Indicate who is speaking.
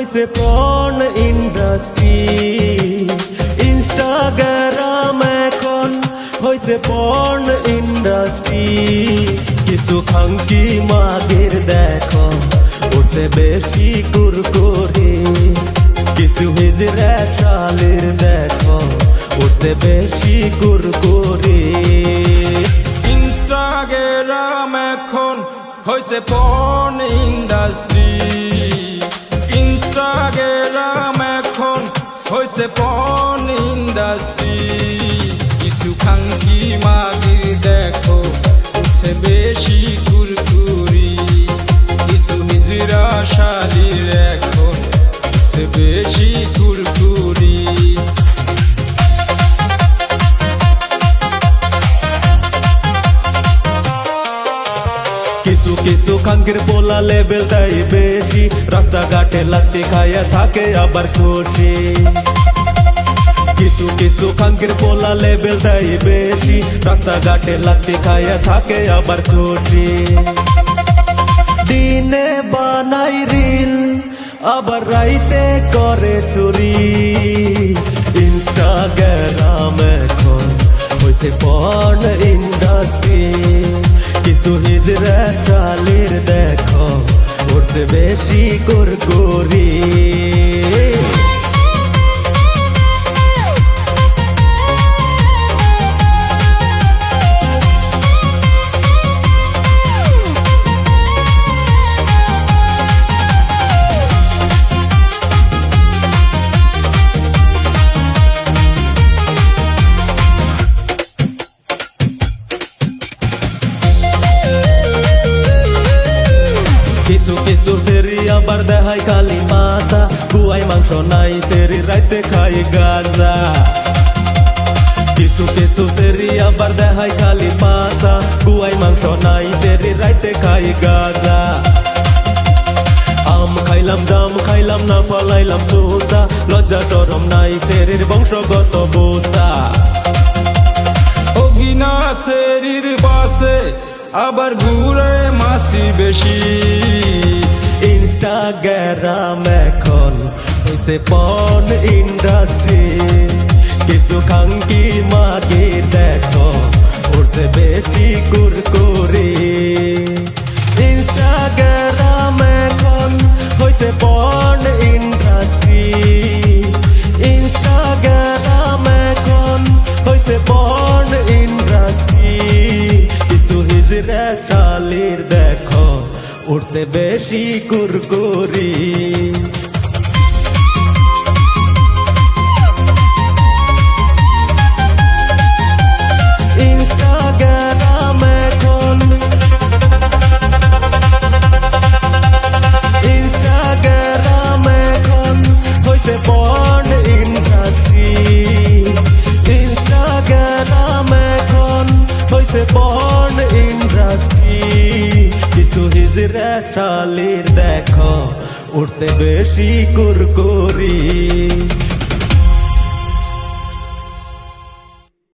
Speaker 1: হইছে porn industry. Instagram এখন হইছে পর্ন ইন্ডাস্ট্রি। কিছু খাঙ্কি মাগের দেখো উঠছে বেশি কুরকুরে। কিছু হিজড়া শালের দেখো উঠছে বেশি কুরকুরে।
Speaker 2: ইনস্টাগ্রাম এখন হইছে পর্ন ইন্ডাস্ট্রি। ইনস্টাগ্রাম এখন হইছে পর্ন ইন্ডাস্ট্রি। কিছু খাঙ্কি মাগির দেখো উঠছে বেশি কুরকুরি। কিছু হিজড়া শালির এখন উঠছে বেশি কুরকুরি।
Speaker 1: কিছু কিছু খাঙ্কির পোলা লেভেল দেয় বেশি। রাস্তাঘাটে লাত্তি খাইয়া থাকে আবার খুশি। কিছু কিছু খাঙ্কির পোলা লেভেল দেয় বেশি। রাস্তাঘাটে লাত্তি খাইয়া থাকে আবার খুশি। দিনে বানাই রিল আবার রাইতে করে চুরি। ইনস্টাগ্রাম এখন হইছে পর্ন ইন্ডাস্ট্রি। কিছু হিজড়া শালের দেখো উঠছে বেশি কুরকুরি। কিছু কিছু সেরি আবার দেখাই খালি মাছা। গুয়াই মাংস নাই সেরি রাইতে খাই গাজা। কিছু কিছু সেরি আবার দেখাই খালি মাছা। গুয়াই মাংস নাই সেরি রাইতে খাই গাজা। আম খাইলাম জাম খাইলাম না ফলাইলাম সোসা। লজ্জা শরম নাই সেরির বংশগত বোসা।
Speaker 2: অগিনা সেরির বাসে আবার ঘুরে মাসি বেশি।
Speaker 1: ইনস্টাগ্রাম এখন হইছে পর্ন ইন্ডাস্ট্রি। কিছু খাঙ্কি মাগে দেখো উঠছে বেশি কুরকুরে। ইনস্টাগ্রাম এখন হইছে পর্ন ইন্ডাস্ট্রি। ইনস্টাগ্রাম এখন হইছে পর্ন ইন্ডাস্ট্রি। কিছু হিজড়া শালের দেখো উঠছে বেশি কুরকুরি। ইনস্টাগ্রাম এখন ইনস্টাগ্রাম এখন হইছে পর্ন ইন্ডাস্ট্রি। ইনস্টাগ্রাম এখন হইছে পর্ন ইন্ডাস্ট্রি। কিছু হিজড়া শালের দেখো উঠছে বেশি কুরকুরি।